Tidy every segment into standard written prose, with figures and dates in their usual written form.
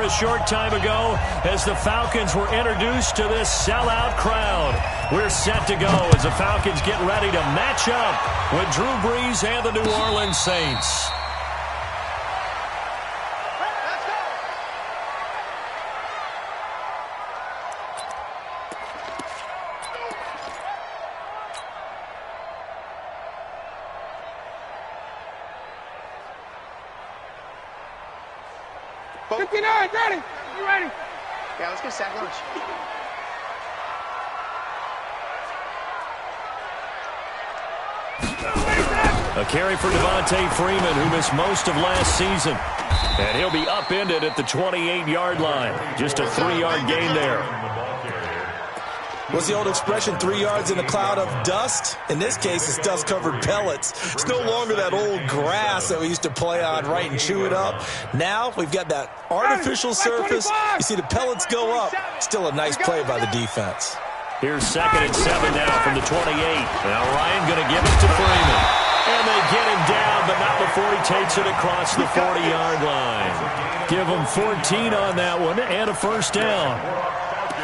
a short time ago as the Falcons were introduced to this sellout crowd. We're set to go as the Falcons get ready to match up with Drew Brees and the New Orleans Saints. Ready? You ready? Yeah, let's get sack lunch. A carry for Devontae Freeman, who missed most of last season. And he'll be upended at the 28-yard line. Just a 3-yard gain there. What's the old expression, 3 yards in a cloud of dust? In this case, it's dust-covered pellets. It's no longer that old grass that we used to play on, right, and chew it up. Now we've got that artificial surface. You see the pellets go up. Still a nice play by the defense. Here's 2nd and 7 now from the 28. Now Ryan going to give it to Freeman. And they get him down, but not before he takes it across the 40-yard line. Give him 14 on that one and a first down.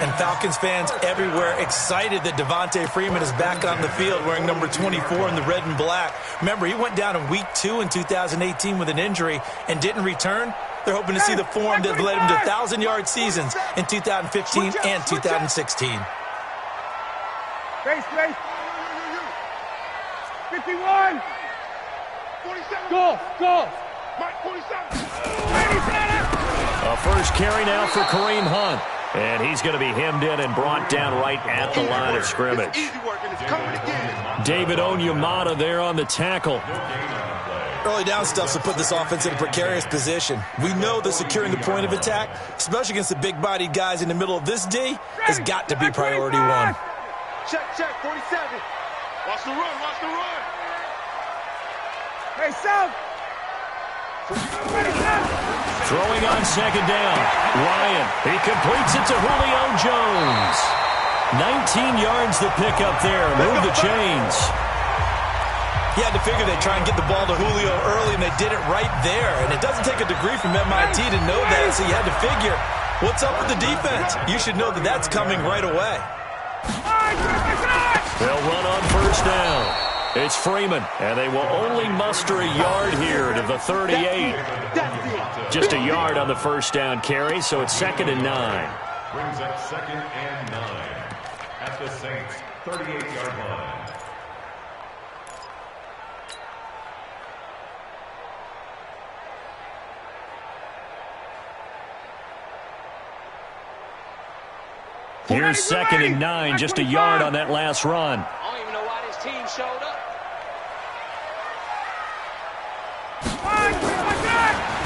And Falcons fans everywhere excited that Devontae Freeman is back on the field wearing number 24 in the red and black. Remember, he went down in week 2 in 2018 with an injury and didn't return. They're hoping to see the form that led him to 1,000-yard seasons in 2015 and 2016. Race. 51. 47. Go. Mike, 47. A first carry now for Kareem Hunt. And he's going to be hemmed in and brought down right at the line of scrimmage. David Onyemata there on the tackle. Early down stuff to put this offense in a precarious position. We know that securing the point of attack, especially against the big-bodied guys in the middle of this D, has got to be priority one. Check, 47. Watch the run. Hey, South. Throwing on 2nd down. Ryan, he completes it to Julio Jones. 19 yards the pickup there. Move the chains. You had to figure they'd try and get the ball to Julio early, and they did it right there. And it doesn't take a degree from MIT to know that, so you had to figure, what's up with the defense? You should know that that's coming right away. They'll run on first down. It's Freeman, and they will only muster a yard here to the 38. Just a yard on the first down carry, so it's 2nd and 9. Brings up 2nd and 9 at the Saints' 38-yard line. Here's 2nd and 9, just a yard on that last run. I don't even know why this team showed up.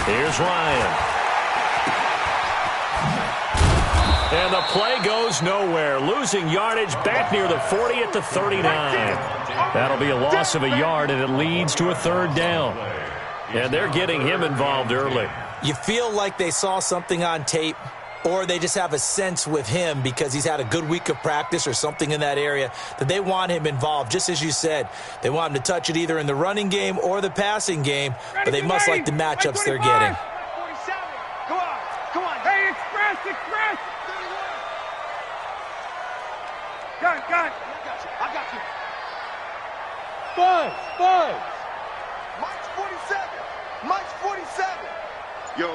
Here's Ryan. And the play goes nowhere. Losing yardage back near the 40 at the 39. That'll be a loss of a yard, and it leads to a 3rd down. And they're getting him involved early. You feel like they saw something on tape, or they just have a sense with him because he's had a good week of practice or something in that area that they want him involved. Just as you said, they want him to touch it either in the running game or the passing game, but they must like the matchups they're getting. 47. Come on. Hey, express. Gun. I got you. Buzz. Mike's 47. Yo.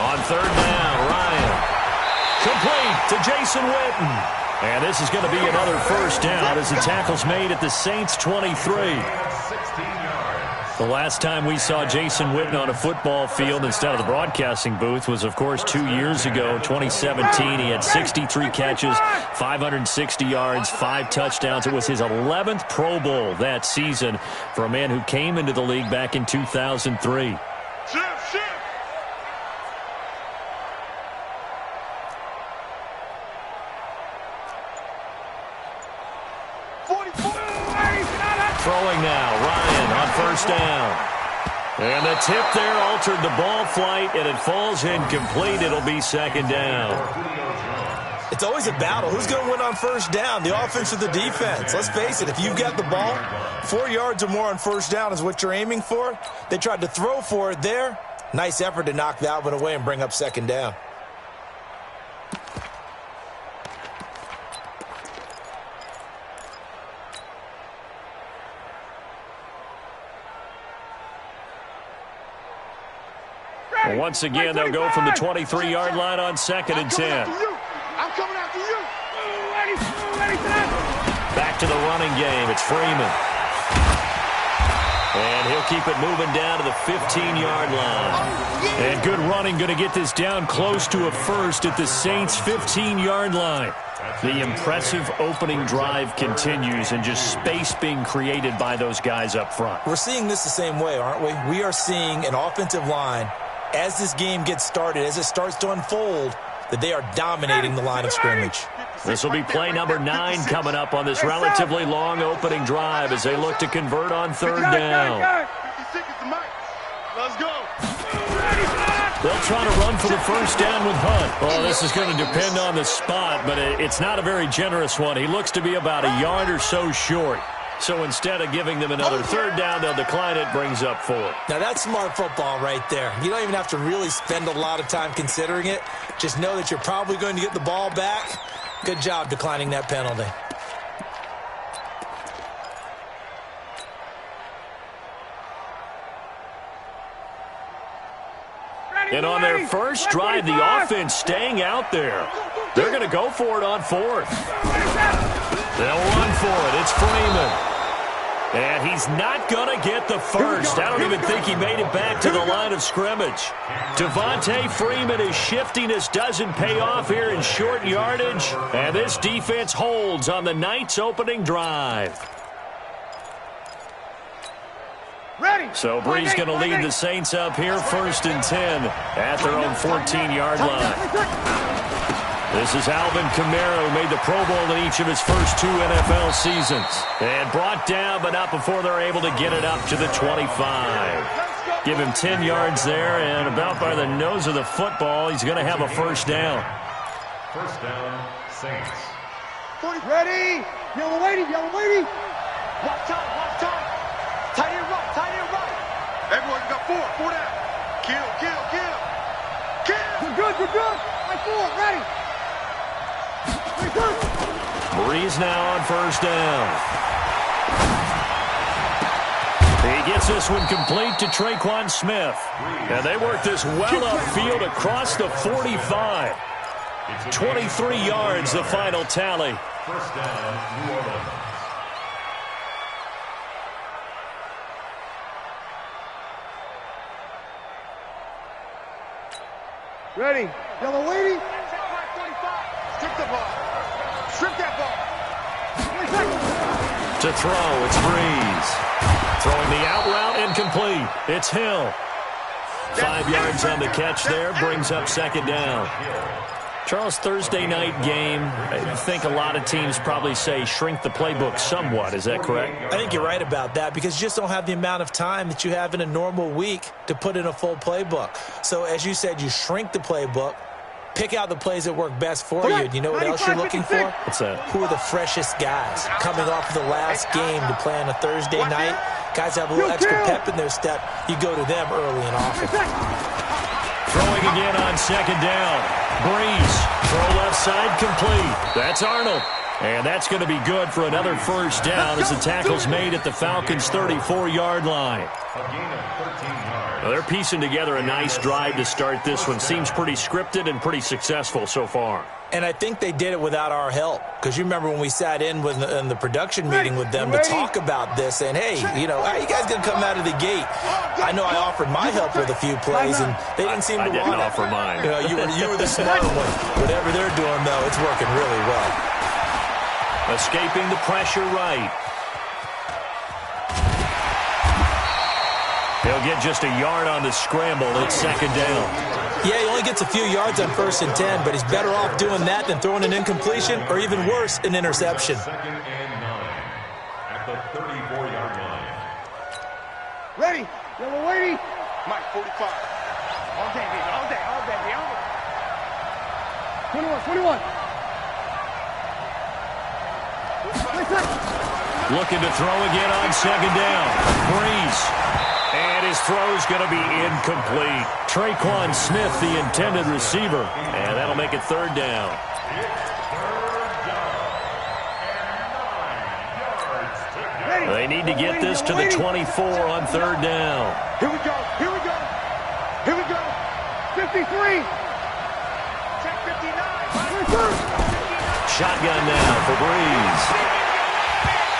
On 3rd down, Ryan. Complete to Jason Witten. And this is going to be another first down as the tackle's made at the Saints' 23. The last time we saw Jason Witten on a football field instead of the broadcasting booth was, of course, 2 years ago, 2017. He had 63 catches, 560 yards, 5 touchdowns. It was his 11th Pro Bowl that season for a man who came into the league back in 2003. Shift. Throwing now, Ryan on first down. And the tip there altered the ball flight, and it falls incomplete. It'll be 2nd down. It's always a battle. Who's going to win on first down, the offense or the defense? Let's face it, if you've got the ball, 4 yards or more on first down is what you're aiming for. They tried to throw for it there. Nice effort to knock that one away and bring up second down. Well, once again, they'll go from the 23-yard line on 2nd and 10. I'm coming after you. Back to the running game. It's Freeman. And he'll keep it moving down to the 15-yard line. And good running, going to get this down close to a first at the Saints' 15-yard line. The impressive opening drive continues, and just space being created by those guys up front. We're seeing this the same way, aren't we? We are seeing an offensive line, as this game gets started, as it starts to unfold, that they are dominating the line of scrimmage. This will be play number 9 coming up on this relatively long opening drive as they look to convert on 3rd down. Let's go. They'll try to run for the first down with Hunt. Well, this is going to depend on the spot, but it's not a very generous one. He looks to be about a yard or so short. So instead of giving them another 3rd down, they'll decline it, brings up 4. Now, that's smart football right there. You don't even have to really spend a lot of time considering it. Just know that you're probably going to get the ball back. Good job declining that penalty. And on their first drive, the offense staying out there. They're going to go for it on 4th. They'll run for it. It's Freeman. And he's not going to get the first. I don't even think he made it back to the line of scrimmage. Devontae Freeman is shifting. This doesn't pay off here in short yardage. And this defense holds on the night's opening drive. So Brees going to lead the Saints up here 1st and 10 at their own 14-yard line. This is Alvin Kamara, who made the Pro Bowl in each of his first 2 NFL seasons. And brought down, but not before they're able to get it up to the 25. Give him 10 yards there, and about by the nose of the football, he's going to have a first down. First down, Saints. Ready? Yellow lady, yellow lady. Watch time, watch time. Tight end right, tight end right. Everyone got 4 down. Kill. You're good. Like 4, ready. Brees now on first down. He gets this one complete to Traquan Smith. And they work this well upfield across the 45. 23 yards, the final tally. First down, New Orleans. Ready? Yellow lady. Strip the ball. Strip that ball. To throw, it's Brees. Throwing the out route, incomplete. It's Hill. 5 yards on the catch there, brings up 2nd down. Charles, Thursday night game, I think a lot of teams probably say shrink the playbook somewhat. Is that correct? I think you're right about that because you just don't have the amount of time that you have in a normal week to put in a full playbook. So as you said, you shrink the playbook, pick out the plays that work best for you. And you know what else you're looking for? What's that? Who are the freshest guys coming off of the last game to play on a Thursday night? Guys have a little extra pep in their step. You go to them early and often. Throwing again on 2nd down. Brees, throw left side, complete. That's Arnold. And that's going to be good for another first down as the tackle's made at the Falcons' 34-yard line. Well, they're piecing together a nice drive to start this one. Seems pretty scripted and pretty successful so far. And I think they did it without our help. Because you remember when we sat in the production meeting with them to talk about this. And, hey, you know, how are you guys going to come out of the gate? I know I offered my help with a few plays, and they didn't seem to want it. I didn't offer mine. You know, you were the smart one. Whatever they're doing, though, it's working really well. Escaping the pressure right. He'll get just a yard on the scramble. It's 2nd down. Yeah, he only gets a few yards on 1st and 10, but he's better off doing that than throwing an incompletion or even worse, an interception. 2nd and 9 at the 34-yard line. Ready? Yellow lady. Mike, 45. All day, baby. All day. 21. Looking to throw again on 2nd down. Brees. And his throw's going to be incomplete. Traquan Smith, the intended receiver. And that'll make it third down. They need to get this to the 24 on third down. Here we go. Here we go. Here we go. 53. Check 59. Shotgun now for Breeze.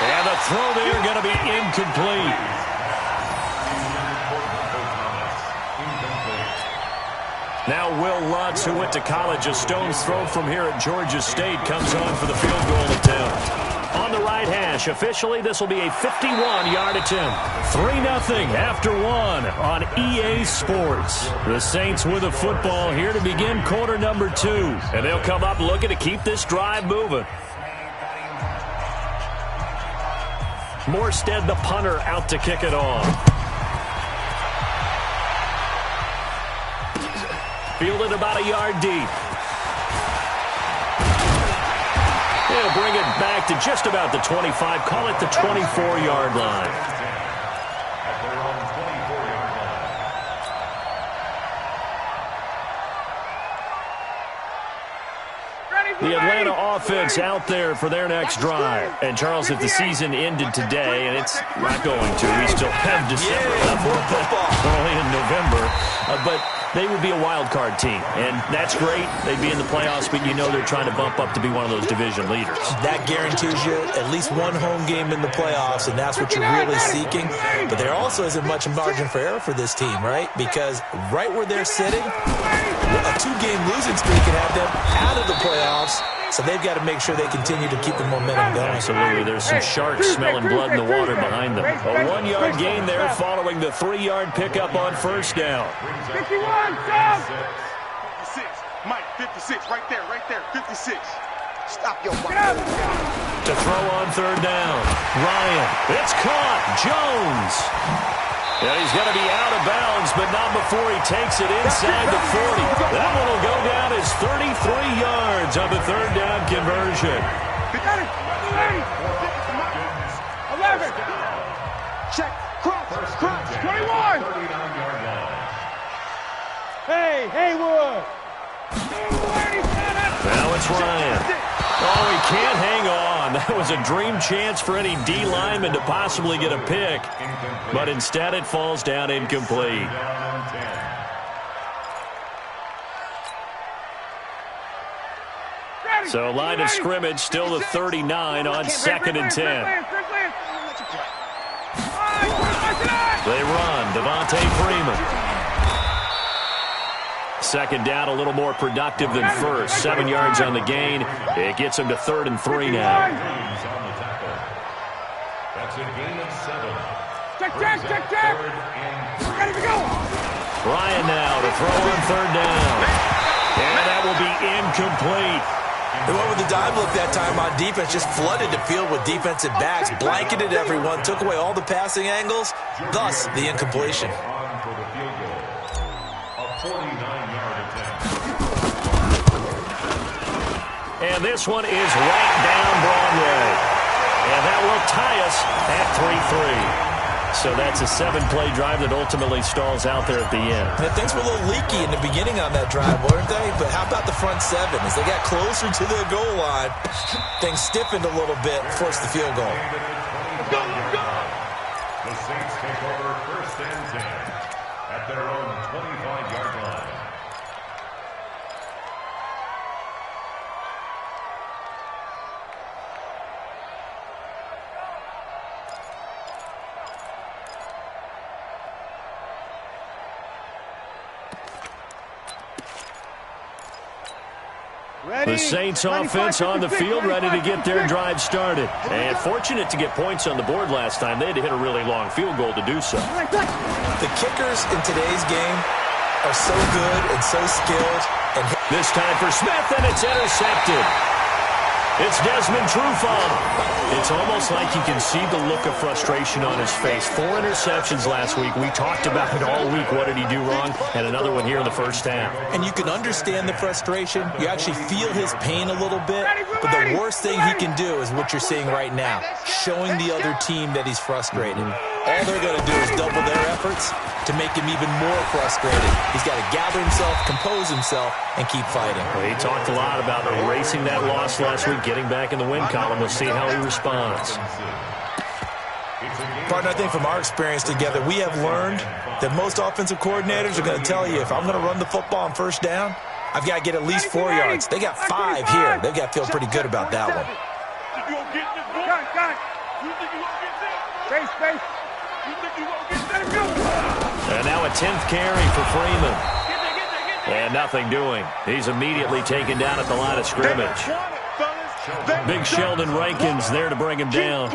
And the throw there going to be incomplete. Now Will Lutz, who went to college a stone's throw from here at Georgia State, comes on for the field goal attempt. On the right hash, officially this will be a 51-yard attempt. 3-0 after one on EA Sports. The Saints with a football here to begin quarter number 2. And they'll come up looking to keep this drive moving. Morstead, the punter, out to kick it off. Fielded about a yard deep. He'll bring it back to just about the 25. Call it the 24-yard line. The Atlanta offense out there for their next drive. And, Charles, if the season ended today, and it's not going to, we still have December left, early in November, but they would be a wild card team. And that's great. They'd be in the playoffs, but you know they're trying to bump up to be one of those division leaders. That guarantees you at least one home game in the playoffs, and that's what you're really seeking. But there also isn't much margin for error for this team, right? Because right where they're sitting, a 2-game losing streak can have them out of the playoffs. So they've got to make sure they continue to keep the momentum going. Absolutely. There's some sharks smelling blood in the water behind them. A 1-yard gain there following the 3-yard pickup on first down. 51, 56. Mike, 56. Right there, 56. Stop your ball. To throw on third down. Ryan. It's caught. Jones. And he's going to be out of bounds, but not before he takes it inside the 40. That one will go down as 33 yards on the third down conversion. 11. Check. Crunch. 21. Hey, Haywood. Now it's Ryan. Oh, he can't hang on. That was a dream chance for any D lineman to possibly get a pick. But instead it falls down incomplete. So line of scrimmage still the 39 on 2nd and 10. They run. Devontae Freeman. Second down, a little more productive than first. 7 yards on the gain. It gets him to 3rd and 3 now. That's a gain of 7. Check. Ready to go. Ryan now to throw on third down. And that will be incomplete. They went with the dime look that time on defense, just flooded the field with defensive backs, blanketed everyone, took away all the passing angles, thus the incompletion. And this one is right down Broadway. And that will tie us at 3-3. So that's a 7-play drive that ultimately stalls out there at the end. And things were a little leaky in the beginning on that drive, weren't they? But how about the front 7? As they got closer to the goal line, things stiffened a little bit, forced the field goal. The Saints take over 1st and 10 at their own 25-yard line. The Saints offense on the field, ready to get their drive started. And fortunate to get points on the board last time. They had to hit a really long field goal to do so. The kickers in today's game are so good and so skilled. And this time for Smith, and it's intercepted. It's Desmond Trufant. It's almost like you can see the look of frustration on his face. 4 interceptions last week. We talked about it all week. What did he do wrong? And another one here in the first half. And you can understand the frustration. You actually feel his pain a little bit. But the worst thing he can do is what you're seeing right now, showing the other team that he's frustrated. all they're going to do is double their efforts to make him even more frustrated. He's got to gather himself, compose himself, and keep fighting. Well, he talked a lot about erasing that loss last week, getting back in the win column. We'll see how he responds. Partner, I think from our experience together, we have learned that most offensive coordinators are going to tell you, if I'm going to run the football on first down, I've got to get at least 4 yards. They got 5 here. They've got to feel pretty good about that one. And now a 10th carry for Freeman. And nothing doing. He's immediately taken down at the line of scrimmage. Big Sheldon Rankins there to bring him down.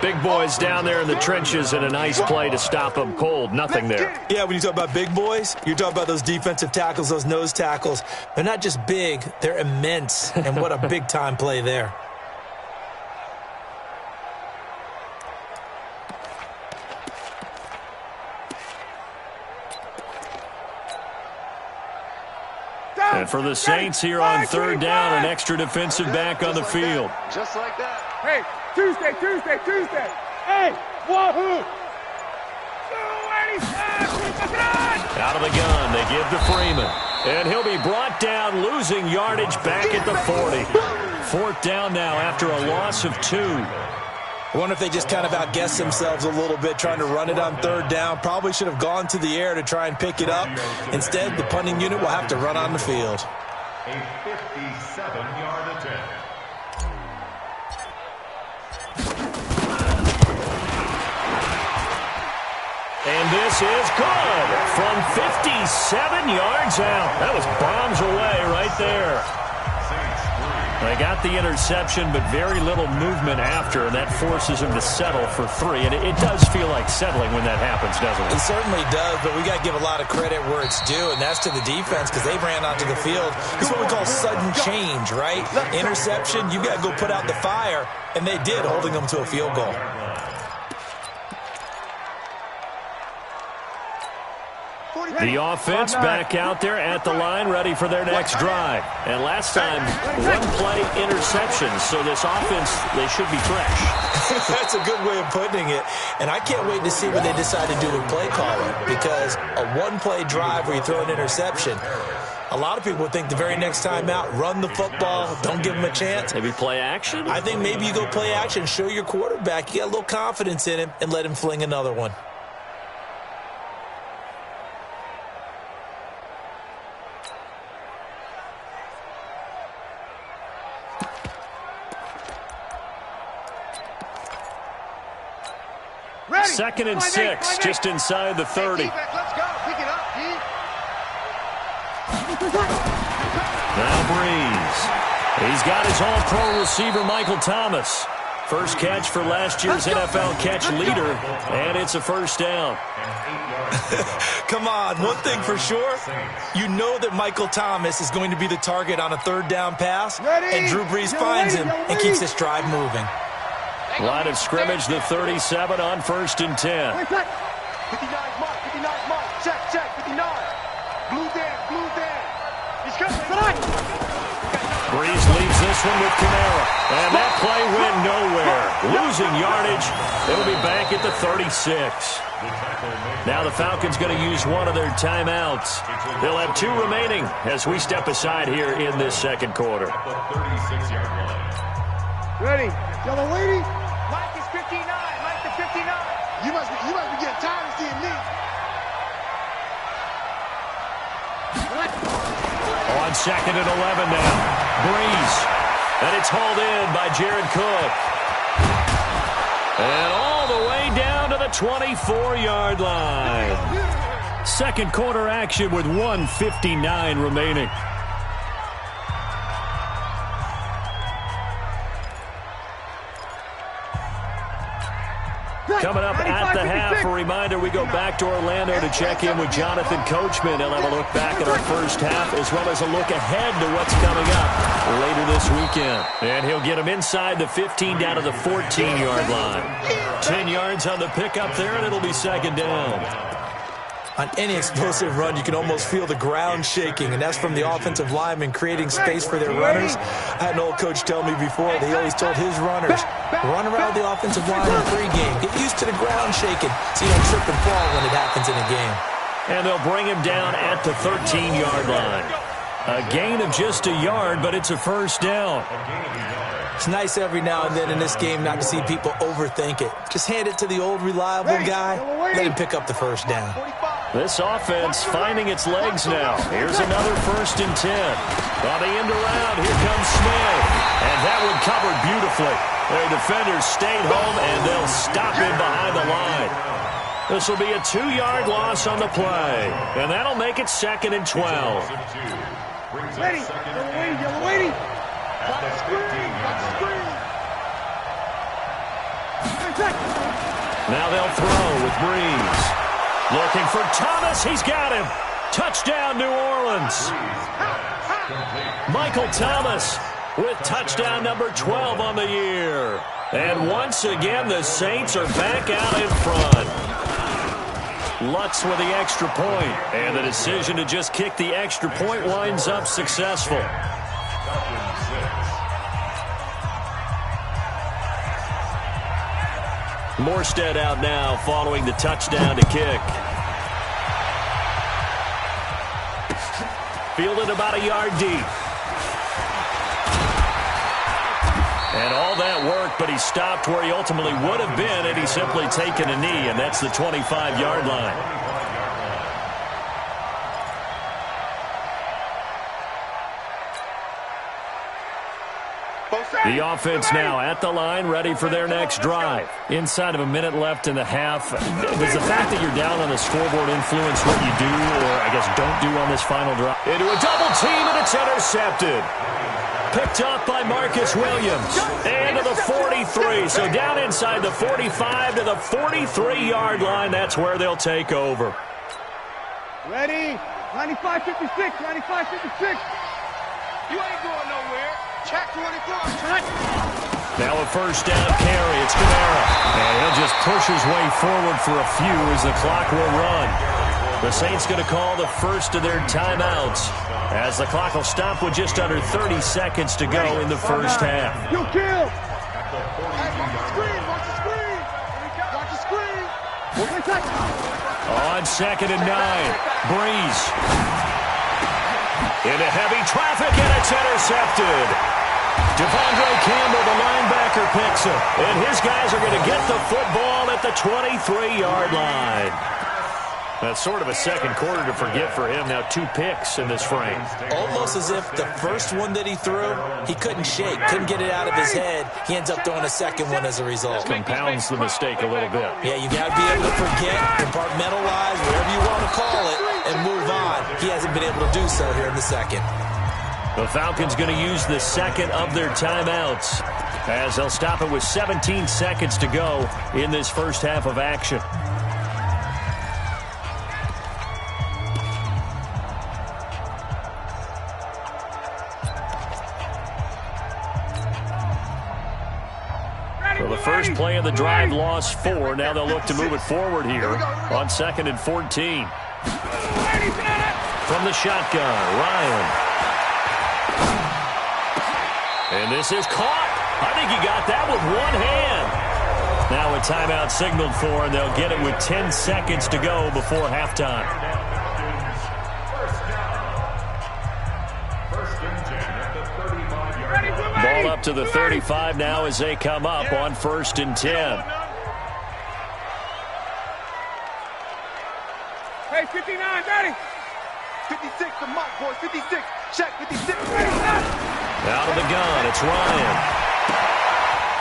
Big boys down there in the trenches, and a nice play to stop him cold. Nothing there. Yeah, when you talk about big boys, you're talking about those defensive tackles, those nose tackles. They're not just big, they're immense. And what a big-time play there. And for the Saints here on third down, an extra defensive back on the field. Just like that. Hey, Tuesday. Hey, wahoo! Out of the gun, they give to Freeman. And he'll be brought down, losing yardage back at the 40. Fourth down now after a loss of 2. I wonder if they just kind of outguessed themselves a little bit trying to run it on third down. Probably should have gone to the air to try and pick it up. Instead, the punting unit will have to run on the field. A 57-yard attempt. And this is good from 57 yards out. That was bombs away right there. They got the interception, but very little movement after, and that forces him to settle for 3. And it does feel like settling when that happens, doesn't it? It certainly does, but we got to give a lot of credit where it's due, and that's to the defense because they ran onto the field. It's what we call sudden change, right? Interception, you got to go put out the fire, and they did, holding them to a field goal. The offense back out there at the line, ready for their next drive. And last time, one-play interception, so this offense, they should be fresh. That's a good way of putting it. And I can't wait to see what they decide to do with play calling, because a one-play drive where you throw an interception, a lot of people would think the very next time out, run the football, don't give them a chance. Maybe play action? I think maybe you go play action, show your quarterback you got a little confidence in him, and let him fling another one. Second and 6, just inside the 30. Let's go. Pick it up, D. Now Breeze. He's got his all-pro receiver, Michael Thomas. First catch for last year's NFL catch leader, and it's a first down. Come on, one thing for sure, you know that Michael Thomas is going to be the target on a third down pass, and Drew Brees finds him and keeps this drive moving. Line of scrimmage, the 37 on 1st and 10. 59 mark, check, 59. Blue there. He's coming. Breeze leaves this one with Kamara, and that play went nowhere. Losing yardage, it'll be back at the 36. Now the Falcons going to use one of their timeouts. They'll have 2 remaining as we step aside here in this second quarter. Ready. Yellow lady. Mike is 59. Mike the 59. You must be getting tired of seeing me. On 2nd and 11 now. Breeze. And it's hauled in by Jared Cook. And all the way down to the 24-yard line. Second quarter action with 1:59 remaining. Coming up at the half, a reminder, we go back to Orlando to check in with Jonathan Coachman. He'll have a look back at our first half as well as a look ahead to what's coming up later this weekend. And he'll get him inside the 15 down to the 14-yard line. 10 yards on the pickup there, and it'll be second down. On any explosive run, you can almost feel the ground shaking, and that's from the offensive linemen creating space for their runners. I had an old coach tell me before, they always told his runners, run around the offensive line in pregame. Get used to the ground shaking so you don't trip and fall when it happens in a game. And they'll bring him down at the 13-yard line. A gain of just a yard, but it's a first down. It's nice every now and then in this game not to see people overthink it. Just hand it to the old reliable guy, let him pick up the first down. This offense finding its legs now. Here's another 1st and 10. On the end around, here comes Smith. And that one covered beautifully. Their defenders stayed home, and they'll stop him behind the line. This will be a 2-yard loss on the play. And that'll make it 2nd and 12. Ready. Yellow lady. Now they'll throw with Breeze. Looking for Thomas. He's got him. Touchdown, New Orleans. Michael Thomas with touchdown number 12 on the year. And once again, the Saints are back out in front. Lutz with the extra point. And the decision to just kick the extra point winds up successful. Morstead out now following the touchdown to kick. Fielded about a yard deep. And all that work, but he stopped where he ultimately would have been had he simply taken a knee, and that's the 25-yard line. The offense now at the line, ready for their next drive. Inside of a minute left in the half. Does the fact that you're down on the scoreboard influence what you do, or I guess don't do on this final drive? Into a double team, and it's intercepted. Picked up by Marcus Williams. And to the 43. So down inside the 45 to the 43-yard line. That's where they'll take over. Ready. 95-56. 95-56. You ain't going nowhere. Check 24. Now a first down carry. It's Kamara. And he'll just push his way forward for a few as the clock will run. The Saints going to call the first of their timeouts as the clock will stop with just under 30 seconds to go in the first half. You kill. Hey, watch the screen. Watch the screen. Watch the screen. On 2nd and 9. Breeze. Into heavy traffic, and it's intercepted. Devondre Campbell, the linebacker, picks him. And his guys are going to get the football at the 23-yard line. That's sort of a second quarter to forget for him. Now 2 picks in this frame. Almost as if the first one that he threw, he couldn't shake, couldn't get it out of his head. He ends up throwing a second one as a result. Compounds the mistake a little bit. Yeah, you got to be able to forget, compartmentalize, whatever you want to call it, and move on. He hasn't been able to do so here in the second. The Falcons going to use the second of their timeouts as they'll stop it with 17 seconds to go in this first half of action. The first play of the drive lost 4. Now they'll look to move it forward here on 2nd and 14. From the shotgun, Ryan. And this is caught. I think he got that with one hand. Now a timeout signaled for, and they'll get it with 10 seconds to go before halftime. Ball up to the 35 now as they come up on 1st and 10. Hey, 59, ready. 56, the mark, boys. 56. Check, 56. Out of the gun, it's Ryan.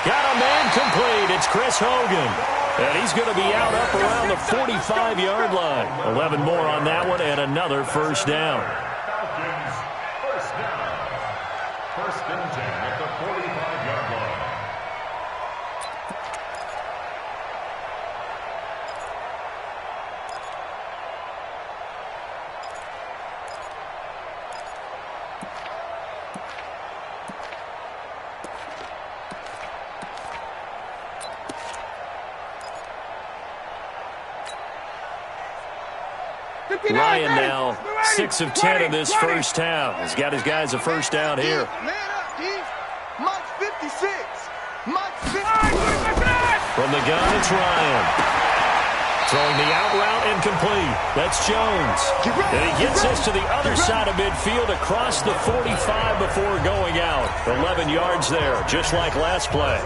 Got a man complete. It's Chris Hogan. And he's going to be out up around the 45-yard line. 11 more on that one and another first down. First down. 1st and 10 at the 45-yard line. Ryan now 6 of 10 in this first half. He's got his guys a first down here. Man up, D. Mike's 56. Mike's 56. From the gun, it's Ryan. Throwing the out route incomplete. That's Jones. And he gets us to the other side of midfield across the 45 before going out. 11 yards there, just like last play.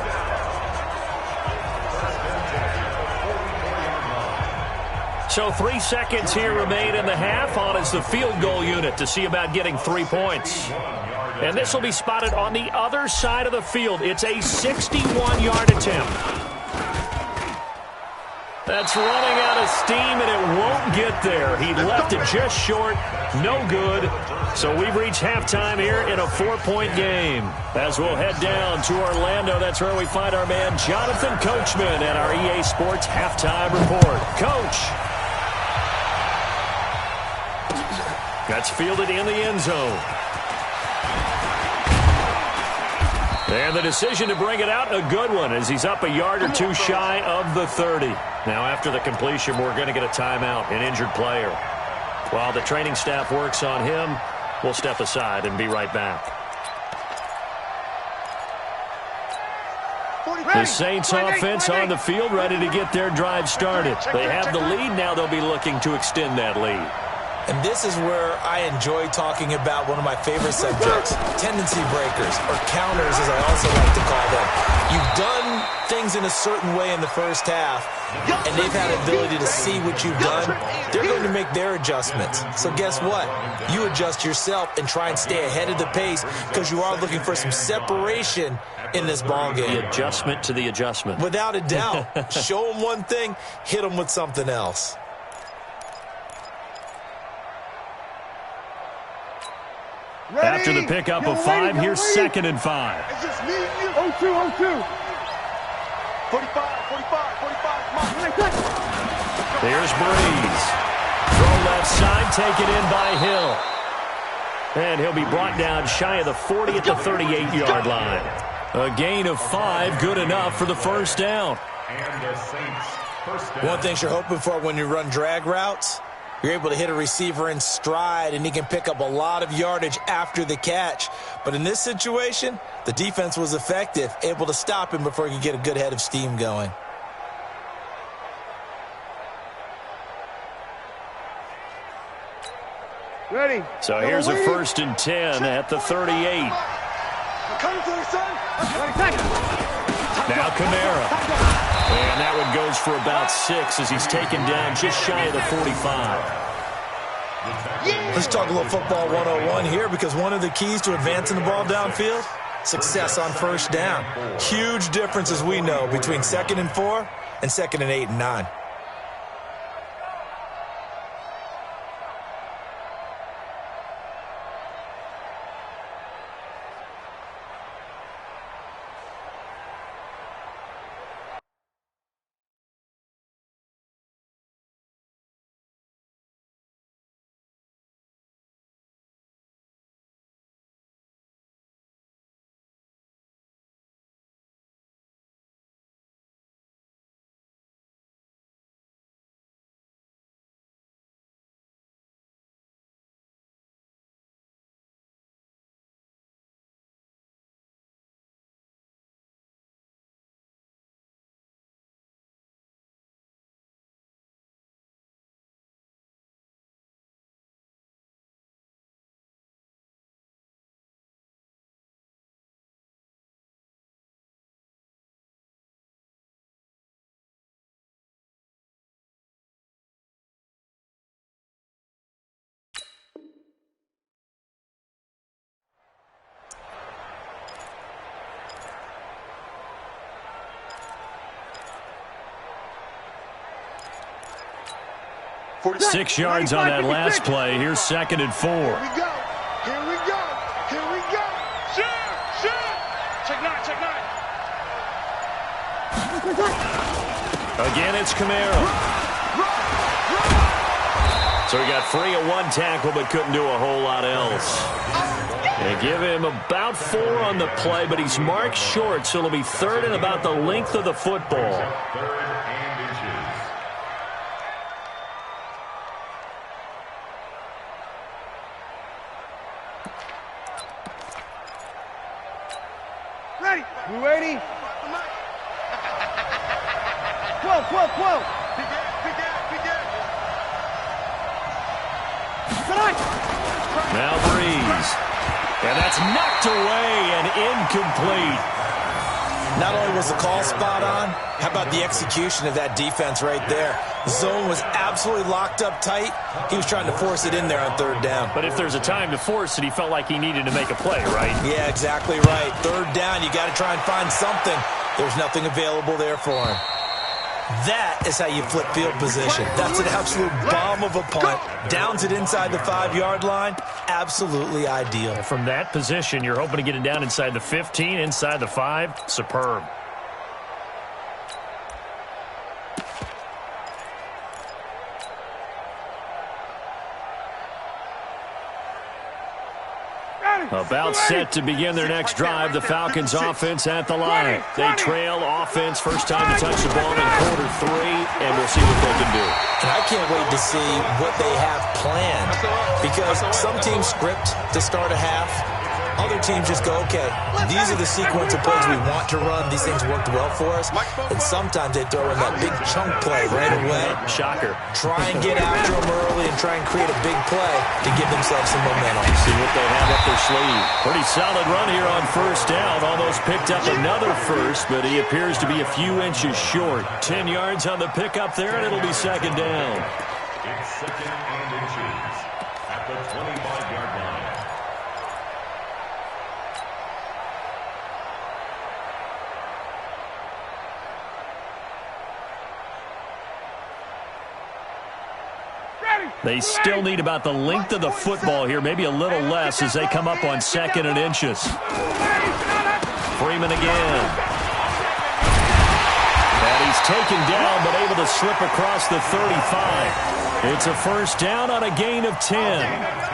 So 3 seconds here remain in the half. On is the field goal unit to see about getting 3 points. And this will be spotted on the other side of the field. It's a 61-yard attempt. That's running out of steam, and it won't get there. He left it just short. No good. So we've reached halftime here in a 4-point game. As we'll head down to Orlando, that's where we find our man Jonathan Coachman at our EA Sports Halftime Report. Coach. That's fielded in the end zone. And the decision to bring it out, a good one, as he's up a yard or two shy of the 30. Now, after the completion, we're going to get a timeout, an injured player. While the training staff works on him, we'll step aside and be right back. The Saints offense on the field, ready to get their drive started. They have the lead. Now they'll be looking to extend that lead. And this is where I enjoy talking about one of my favorite subjects, tendency breakers, or counters as I also like to call them. You've done things in a certain way in the first half, and they've had the ability to see what you've done. They're going to make their adjustments. So guess what? You adjust yourself and try and stay ahead of the pace because you are looking for some separation in this ball game. The adjustment to the adjustment. Without a doubt. Show them one thing, hit them with something else. After the pickup of 5, here's 2nd and 5. It's just me and you. 0-2, 0-2. 45, 45, 45. Come on. Here's Breeze. Throw left side, taken in by Hill. And he'll be brought down shy of the 40 at the 38-yard line. A gain of 5, good enough for the first down. And the Saints first down. One thing you're hoping for when you run drag routes, you're able to hit a receiver in stride, and he can pick up a lot of yardage after the catch. But in this situation, the defense was effective, able to stop him before he could get a good head of steam going. Ready. So here's a 1st and 10 at the 38. Coming to the sun. Now Kamara. And that one goes for about 6 as he's taken down just shy of the 45. Let's talk a little football 101 here, because one of the keys to advancing the ball downfield, success on first down. Huge difference, as we know, between 2nd and 4 and 2nd and 8 and 9. Six yards on that last play. Here's 2nd and 4. Here we go. Here we go. Here we go. Shoot! Shoot! Check 9, check 9. Again, it's Kamara. So he got free of one tackle but couldn't do a whole lot else. They give him about 4 on the play, but he's marked short, so it'll be 3rd and about the length of the football. 3rd and inches. Ready. Blue 80. 12, 12, 12. Tonight. Now Breeze. And that's knocked away and incomplete. Not only was the call spot on, how about the execution of that defense right there? The zone was absolutely locked up tight. He was trying to force it in there on third down. But if there's a time to force it, he felt like he needed to make a play, right? Yeah, exactly right. Third down, you got to try and find something. There's nothing available there for him. That is how you flip field position. That's an absolute bomb of a punt. Downs it inside the 5-yard line. Absolutely ideal. From that position, you're hoping to get it down inside the 15, inside the 5. Superb. About set to begin their next drive, the Falcons offense at the line. They trail offense, first time to touch the ball in quarter 3, and we'll see what they can do. And I can't wait to see what they have planned, because some teams script to start a half. Other teams just go, okay, these are the sequence of plays we want to run. These things worked well for us. And sometimes they throw in that big chunk play right away. Shocker. Try and get after them early and try and create a big play to give themselves some momentum. See what they have up their sleeve. Pretty solid run here on first down. Almost picked up another first, but he appears to be a few inches short. 10 yards on the pickup there, and it'll be second down. It's second and inches at the 25-yard line. They still need about the length of the football here, maybe a little less as they come up on second and inches. Freeman again. And he's taken down but able to slip across the 35. It's a first down on a gain of 10.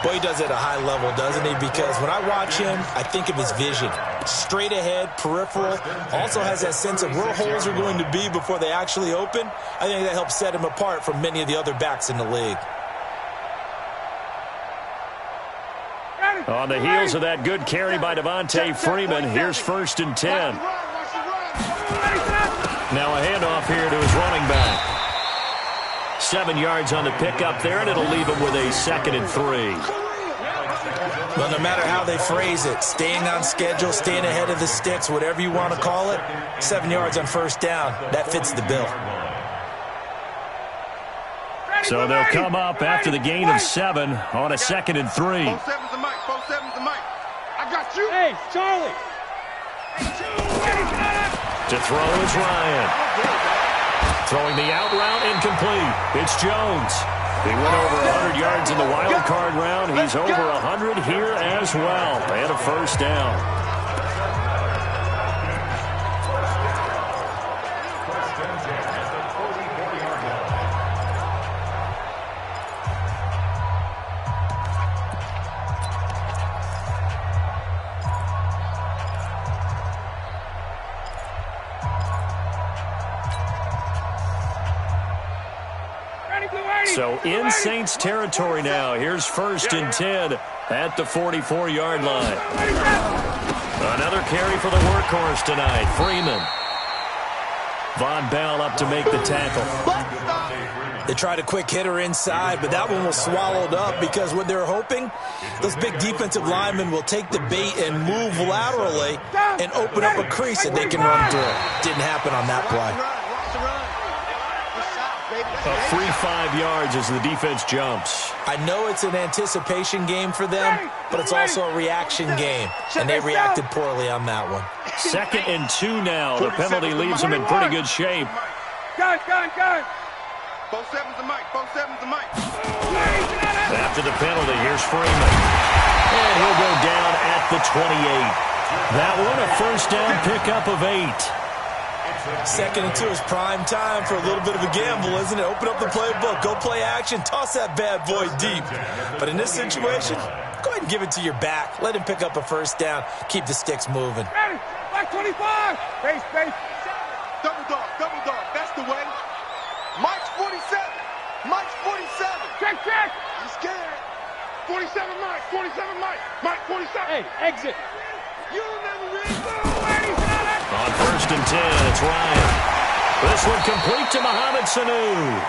Boy, he does it at a high level, doesn't he? Because when I watch him, I think of his vision. Straight ahead, peripheral. Also has that sense of where holes are going to be before they actually open. I think that helps set him apart from many of the other backs in the league. On the heels of that good carry by Devontae Freeman, here's first and 10. Now a handoff here to his running back. 7 yards on the pickup there, and it'll leave him with a second and 3. Well, no matter how they phrase it, staying on schedule, staying ahead of the sticks, whatever you want to call it, 7 yards on first down, that fits the bill. So they'll come up after the gain of 7 on a second and 3. 4-7's the mic, 4-7's the mic. I got you. Hey, Charlie. To throw is Ryan. Throwing the out route, incomplete. It's Jones. He went over 100 yards in the wild card round. He's over 100 here as well. And a first down. So in Saints territory now. Here's first and 10 at the 44-yard line. Another carry for the workhorse tonight, Freeman. Von Bell up to make the tackle. They tried a quick hitter inside, but that one was swallowed up because what they're hoping, those big defensive linemen will take the bait and move laterally and open up a crease that they can run through. Didn't happen on that play. A free 5 yards as the defense jumps. I know it's an anticipation game for them, but it's also a reaction game, and they reacted poorly on that one. Second and 2 now. The penalty leaves them in pretty good shape. Gun. 4-7's the mic, 4-7's the mic. After the penalty, here's Freeman. And he'll go down at the 28. That one a first down pickup of 8. Second and 2 is prime time for a little bit of a gamble, isn't it? Open up the playbook, go play action, toss that bad boy deep. But in this situation, go ahead and give it to your back. Let him pick up a first down. Keep the sticks moving. Ready. Like 25. Base. Double dog. That's the way. Mike's 47. Check. He's scared. 47. 27 Mike, 27 Mike, Mike 27. Hey, exit. You'll never read. On 1st and 10, it's Ryan. This one complete to Mohamed Sanu.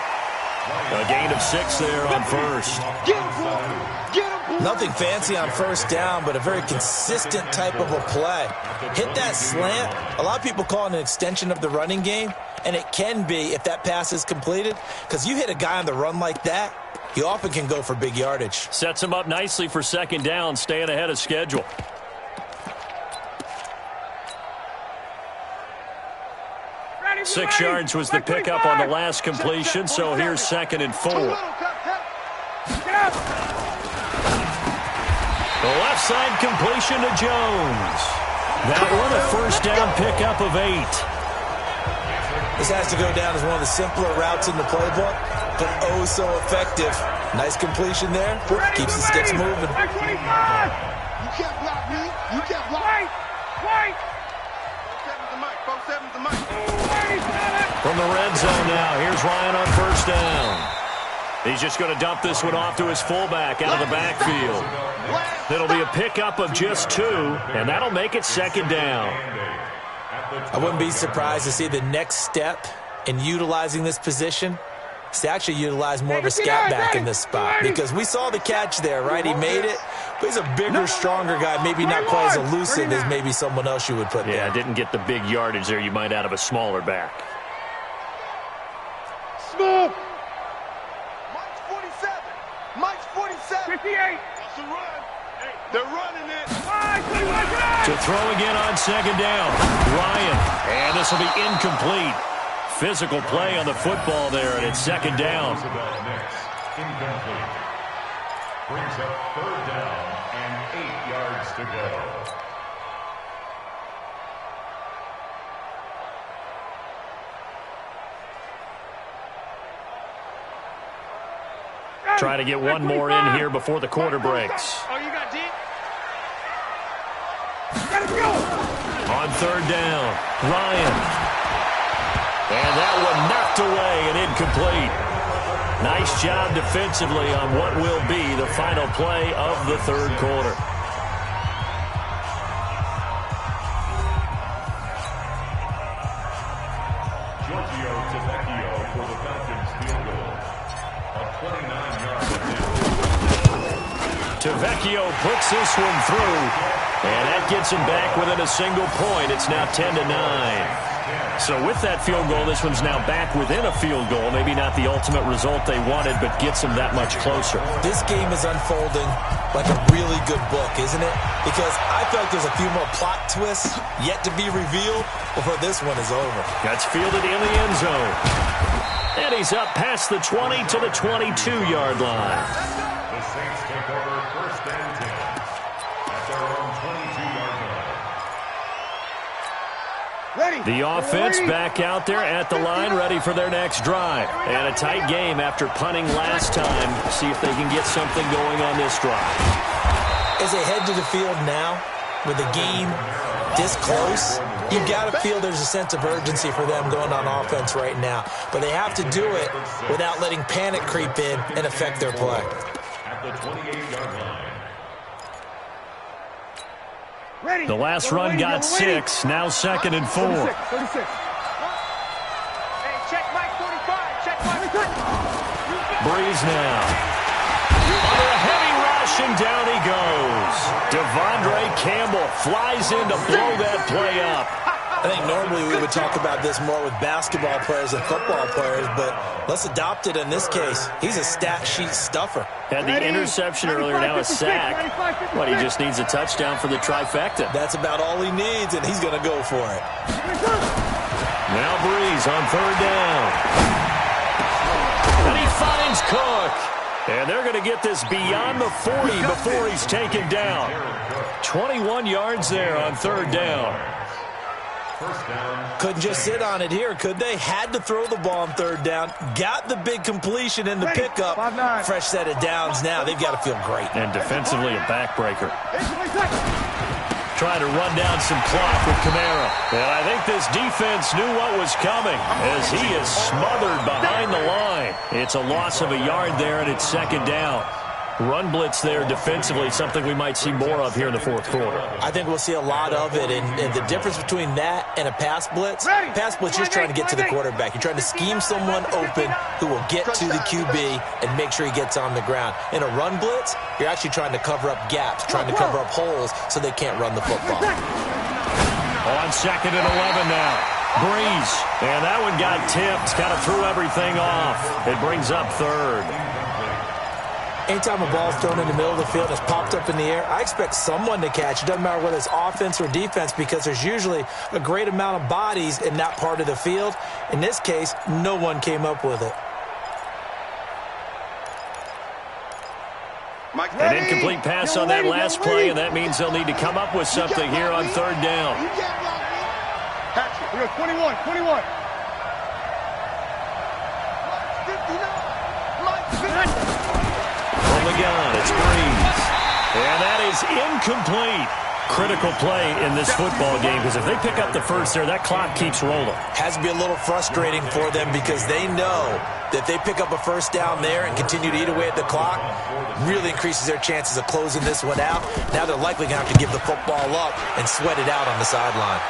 A gain of 6 there on first. Get him, get him. Nothing fancy on first down, but a very consistent type of a play. Hit that slant. A lot of people call it an extension of the running game, and it can be if that pass is completed, because you hit a guy on the run like that, he often can go for big yardage. Sets him up nicely for 2nd down, staying ahead of schedule. 6 yards was the pickup on the last completion, so here's 2nd and 4. The left side completion to Jones. That one a 1st down pickup of 8. This has to go down as one of the simpler routes in the playbook, but oh so effective. Nice completion there. Keeps the sticks moving. You can't block me. You can't block. White. 4-7's the mic. 4-7's the mic. From the red zone now, here's Ryan on 1st down. He's just going to dump this one off to his fullback out of the backfield. It'll be a pickup of just 2, and that'll make it 2nd down. I wouldn't be surprised to see the next step in utilizing this position is to actually utilize more of a scat back in this spot, because we saw the catch there, right? He made it, but he's a bigger, stronger guy, maybe not quite as elusive as maybe someone else you would put there. Yeah, didn't get the big yardage there you might out of a smaller back. Smooth. Mike's 47. Mike's 47. 58. That's a run. Hey, they're running it. To throw again on 2nd down. Ryan. And this will be incomplete. Physical play on the football there, and it's 2nd down. Incomplete. Brings up 3rd down and 8 yards to go. Try to get one more in here before the quarter breaks. Oh, you got deep? On 3rd down, Ryan. And that one knocked away and incomplete. Nice job defensively on what will be the final play of the 3rd quarter. Giorgio Tavecchio for the Falcons field goal. A 29-yard attempt. Tavecchio puts this one through, and that gets him back within a single point. It's now 10-9. So with that field goal, this one's now back within a field goal. Maybe not the ultimate result they wanted, but gets them that much closer. This game is unfolding like a really good book, isn't it? Because I feel like there's a few more plot twists yet to be revealed before this one is over. That's fielded in the end zone. And he's up past the 20 to the 22-yard line. The Saints take over 1st and 10 at their own 22-yard line. The offense back out there at the line, ready for their next drive. And a tight game after punting last time. See if they can get something going on this drive. As they head to the field now, with the game this close, you've got to feel there's a sense of urgency for them going on offense right now. But they have to do it without letting panic creep in and affect their play. At the 28-yard line. The last run got 6, now 2nd and 4. 36. Hey, check Mike 45. Check Mike 45. Breeze now. Under a heavy rush, and down he goes. Devondre Campbell flies in to blow that play up. I think normally we would talk about this more with basketball players and football players, but let's adopt it in this case. He's a stat sheet stuffer. Had the interception earlier, now a sack. But he just needs a touchdown for the trifecta. That's about all he needs, and he's going to go for it. Now Breeze on 3rd down. And he finds Cook. And they're going to get this beyond the 40 before he's taken down. 21 yards there on 3rd down. Couldn't just sit on it here, could they? Had to throw the ball on 3rd down. Got the big completion in the pickup. Fresh set of downs now. They've got to feel great. And defensively a backbreaker. Trying to run down some clock with Kamara. And I think this defense knew what was coming as he is smothered behind the line. It's a loss of a yard there, and it's 2nd down. run blitz there defensively, something we might see more of here in the fourth quarter. I think we'll see a lot of it, and the difference between that and a pass blitz, you're just trying to get to the quarterback. You're trying to scheme someone open who will get to the QB and make sure he gets on the ground. In a run blitz, you're actually trying to cover up gaps, trying to cover up holes so they can't run the football. On 2nd and 11 now. Breeze. And that one got tipped, kind of threw everything off. It brings up 3rd. Anytime a ball's thrown in the middle of the field and it's popped up in the air, I expect someone to catch. It doesn't matter whether it's offense or defense because there's usually a great amount of bodies in that part of the field. In this case, no one came up with it. An incomplete pass on that last play, and that means they'll need to come up with something here on 3rd down. We go 21. From the gun, it's Breeze. And that is incomplete. Critical play in this football game because if they pick up the first there, that clock keeps rolling. Has to be a little frustrating for them because they know that they pick up a first down there and continue to eat away at the clock, really increases their chances of closing this one out. Now they're likely going to have to give the football up and sweat it out on the sideline.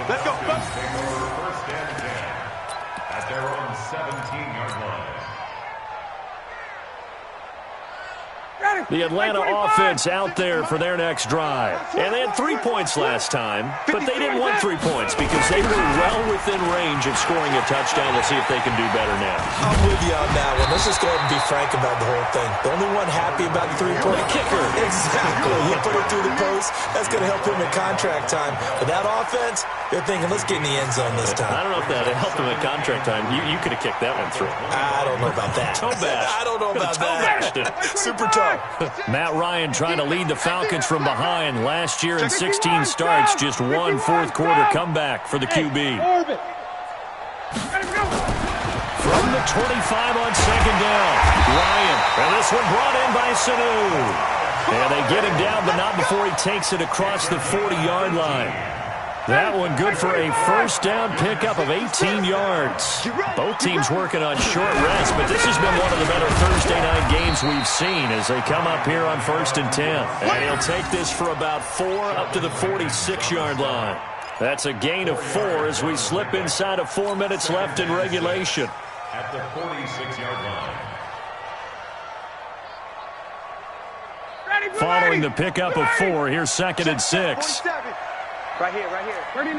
Let's go. Take over 1st and 10 at their own 17-yard line. The Atlanta offense out there for their next drive. And they had 3 points last time, but they didn't want 3 points because they were well within range of scoring a touchdown. We'll see if they can do better now. I'm with you on that one. Let's just go ahead and be frank about the whole thing. The only one happy about the 3-point kicker. Exactly. He put it through the post. That's going to help him in contract time. But that offense, they're thinking, let's get in the end zone this time. I don't know if that helped him at contract time. You could have kicked that one through. I don't know about that. Toe bash. I don't know about that. Super tough. Matt Ryan trying to lead the Falcons from behind. Last year in 16 starts, just one fourth-quarter comeback for the QB. From the 25 on 2nd down, Ryan. And this one brought in by Sanu. And they get him down, but not before he takes it across the 40-yard line. That one good for a first down pickup of 18 yards. Both teams working on short rest, but this has been one of the better Thursday night games we've seen as they come up here on 1st and 10. And he'll take this for about 4 up to the 46-yard line. That's a gain of 4 as we slip inside of 4 minutes left in regulation. At the 46-yard line. Following the pickup of 4, here's 2nd and 6. Right here. 39.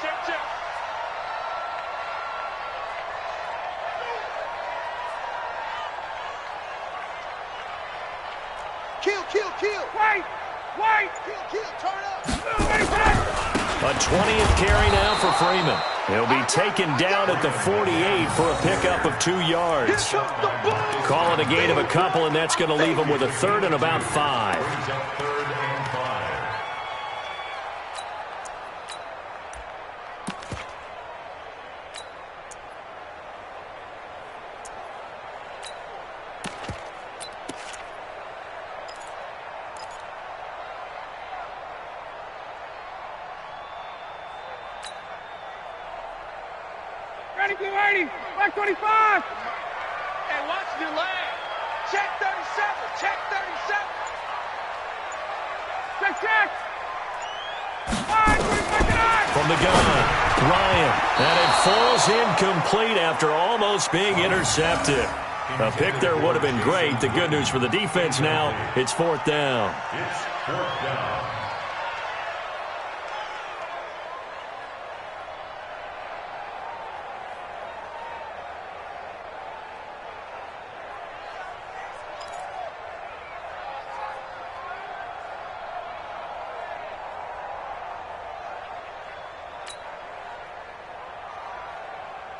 Check. Kill. White. Kill. Turn up. A 20th carry now for Freeman. He'll be taken down at the 48 for a pickup of 2 yards. Call it a gain of a couple, and that's going to leave him with a 3rd and about 5. Back 25. Hey, watch the leg. Check 37. Check. From the gun, Ryan. And it falls incomplete after almost being intercepted. A pick there would have been great. The good news for the defense now, it's 4th down. It's 4th down.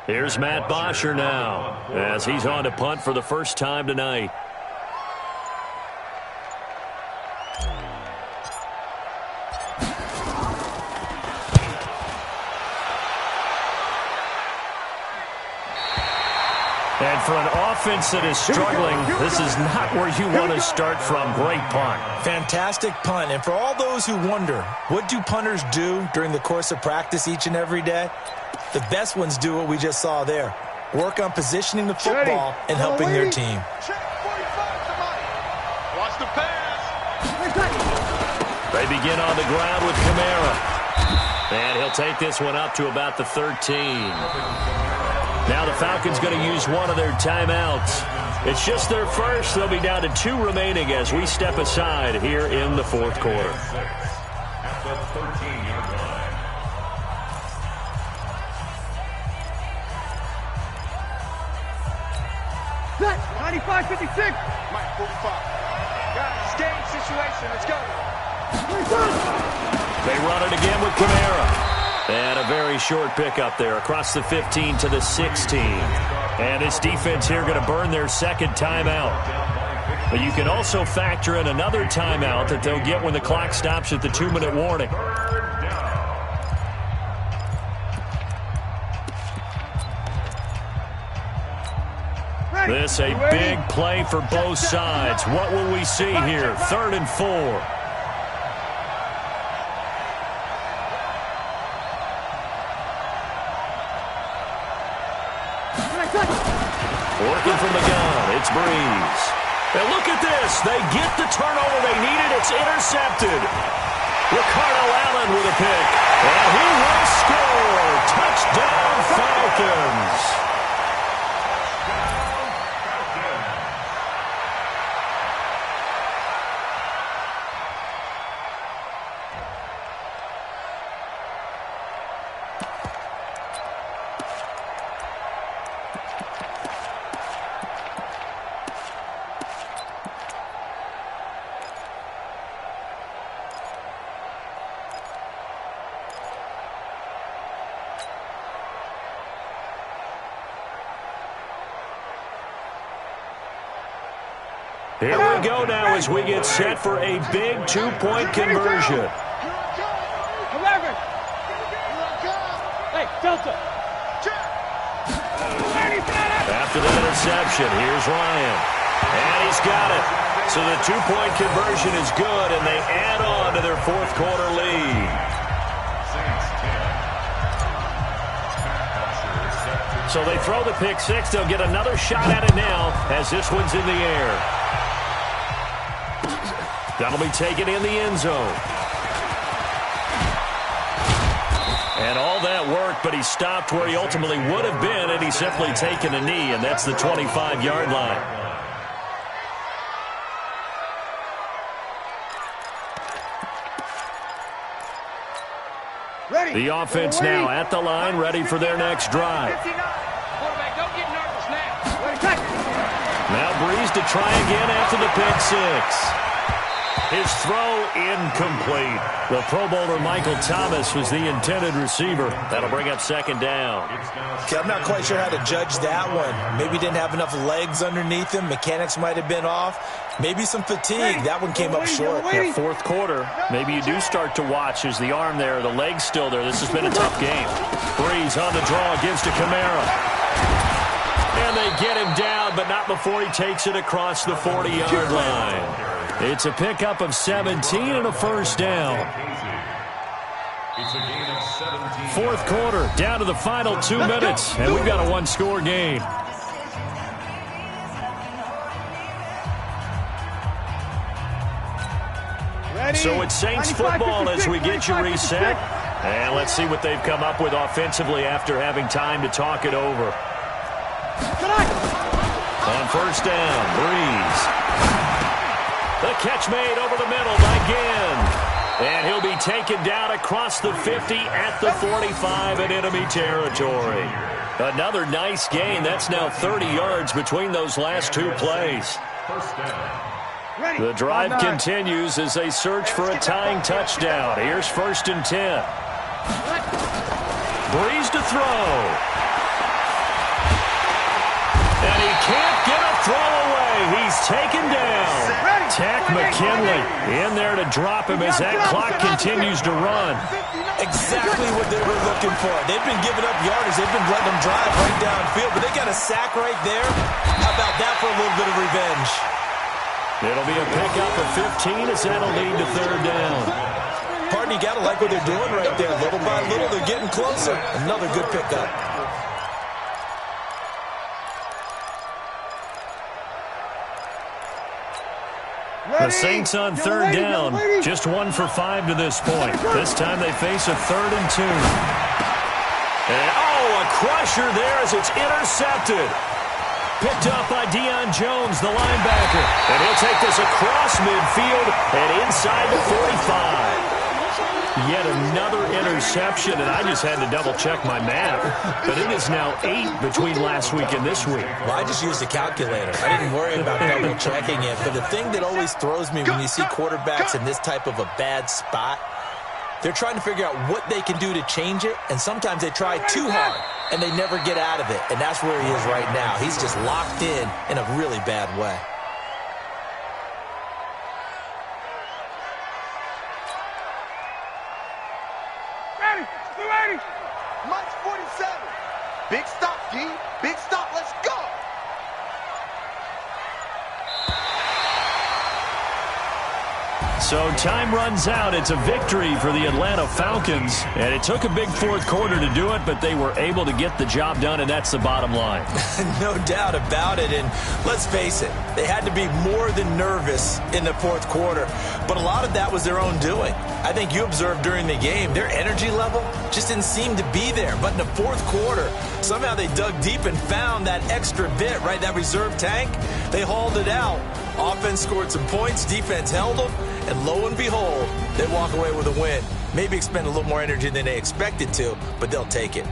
Here's Matt Bosher now as he's on to punt for the first time tonight. And for an offense that is struggling, this is not where you want to start from. Great punt. Fantastic punt. And for all those who wonder, what do punters do during the course of practice each and every day? The best ones do what we just saw there. work on positioning the football and helping their team. Check 45, somebody. Watch the pass. They begin on the ground with Kamara. And he'll take this one up to about the 13. Now the Falcons going to use one of their timeouts. It's just their first. They'll be down to 2 remaining as we step aside here in the fourth quarter. At the 13-yard line. Set. 95-56. Mike, 45. Guys, game situation. Let's go. They run it again with Kamara. And a very short pickup there across the 15 to the 16. And this defense here going to burn their second timeout. But you can also factor in another timeout that they'll get when the clock stops at the 2-minute warning. This a big play for both sides. What will we see here? 3rd and 4. Working from the gun, it's Breeze. And look at this. They get the turnover they needed. It's intercepted. Ricardo Allen with a pick. And he will score. Touchdown, Falcons. Here we go now as we get set for a big 2-point conversion. Hey, Delta. After the interception, here's Ryan. And he's got it. So the 2-point conversion is good, and they add on to their fourth quarter lead. So they throw the pick six. They'll get another shot at it now as this one's in the air. That'll be taken in the end zone. And all that work, but he stopped where he ultimately would have been, and he's simply taken a knee, and that's the 25-yard line. The offense now at the line, ready for their next drive. Now Breeze to try again after the pick six. His throw incomplete. The Pro Bowler Michael Thomas was the intended receiver. That'll bring up second down. Okay, I'm not quite sure how to judge that one. Maybe didn't have enough legs underneath him. Mechanics might have been off. Maybe some fatigue. That one came up short. Yeah, fourth quarter, maybe you do start to watch as the arm there, the leg's still there. This has been a tough game. Breeze on the draw, gives to Kamara. And they get him down, but not before he takes it across the 40-yard line. It's a pickup of 17 and a first down. It's a gain of 17. Fourth quarter, down to the final 2 minutes, and we've got a one-score game. So it's Saints football as we get you reset. And let's see what they've come up with offensively after having time to talk it over. On first down, Breeze. The catch made over the middle by Ginn. And he'll be taken down across the 50 at the 45 in enemy territory. Another nice gain. That's now 30 yards between those last two plays. First down. The drive continues as they search for a tying touchdown. Here's 1st and 10. Breeze to throw. And he can't get a throw away. He's taken down. Takk McKinley in there to drop him as that clock continues to run. Exactly what they were looking for. They've been giving up yardage. They've been letting them drive right downfield, but they got a sack right there. How about that for a little bit of revenge? It'll be a pickup of 15 as that'll lead to third down. Pardon, you got to like what they're doing right there. Little by little, they're getting closer. Another good pickup. The Saints on third down, just 1 for 5 to this point. This time they face a 3rd and 2. And, a crusher there as it's intercepted. Picked up by Deion Jones, the linebacker. And he'll take this across midfield and inside the 45. Yet another interception, and I just had to double-check my math. But it is now 8 between last week and this week. Well, I just used a calculator. I didn't worry about double-checking it. But the thing that always throws me when you see quarterbacks in this type of a bad spot, they're trying to figure out what they can do to change it, and sometimes they try too hard, and they never get out of it. And that's where he is right now. He's just locked in a really bad way. Mike's 47. Big stop, D. Big stop. Let's go. So time runs out. It's a victory for the Atlanta Falcons. And it took a big fourth quarter to do it, but they were able to get the job done, and that's the bottom line. No doubt about it. And let's face it, they had to be more than nervous in the fourth quarter. But a lot of that was their own doing. I think you observed during the game, their energy level just didn't seem to be there. But in the fourth quarter, somehow they dug deep and found that extra bit, right, that reserve tank. They hauled it out. Offense scored some points, defense held them, and lo and behold, they walk away with a win. Maybe expend a little more energy than they expected to, but they'll take it.